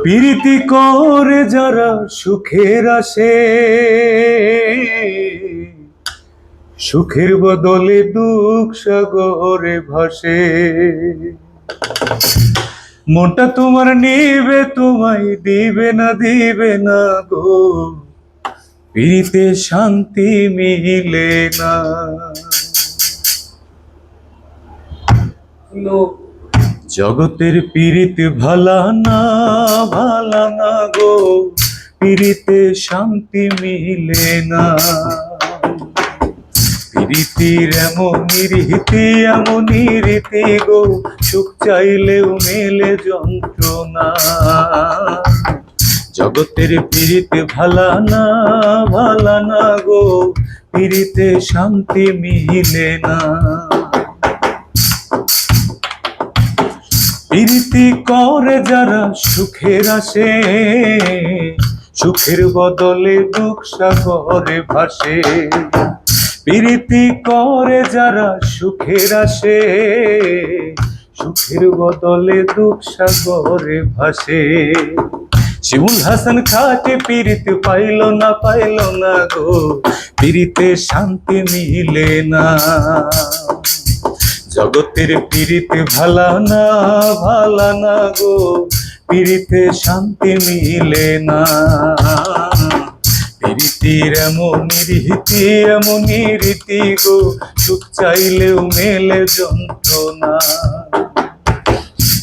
প্রীতি করে যারা সুখের আসে, সুখের বদলে দুঃখ সাগরে ভাসে। মনটা তোমার নিবে, তোমায় দিবে না গো, প্রীতিতে শান্তি মিলে না। জগতের পীড়িত ভালা না গো, পীড়িতে শান্তি মিলে না। পীড়িতির এমনই রীতি গো, সুখ চাইলেও মেলে যন্ত্রণা। জগতের পীড়িত ভালা না গো, পীড়িতে শান্তি মিলে না। প্রীতি করে যারা সুখের আসে, সুখের বদলে দুঃখ সাগরে ভাসে। প্রীতি করে যারা সুখের আসে, সুখের বদলে দুঃখ সাগরে ভাসে। শিমুল হাসান খাটে প্রীতি পাইল না গো, প্রীতিতে শান্তি মিলে না। জগতের পীড়িতে ভালা না গো, পীড়িতে শান্তি মিলে না। পীড়িতির এমনই রীতি গো, সুখ চাইলেও মেলে যন্ত্রণা।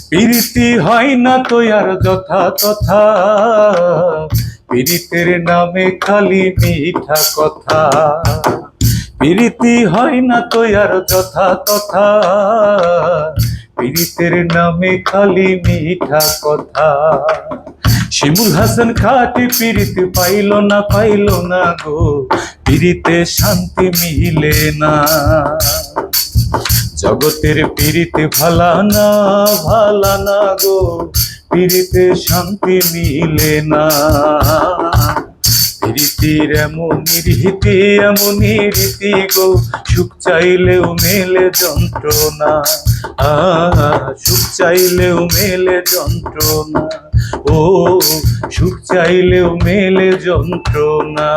পীড়িতি হয় না তো আর যথা তথা, পীড়িতের নামে খালি মিঠা কথা। পীড়িতি হয় না তো আর যথা তথা, পীড়িতের নামে খালি মিঠা কথা। শিমুল হাসান খাটি পীড়িতি পাইল না গো, পীড়িতে শান্তি মিলে না। জগতের পীড়িতে ভালা না গো, পীড়িতে শান্তি মিলে না। প্রীতির এমনই রীতি গো, সুখ চাইলেও মেলে যন্ত্রণা। সুখ চাইলেও মেলে যন্ত্রণা, ও সুখ চাইলেও মেলে যন্ত্রণা।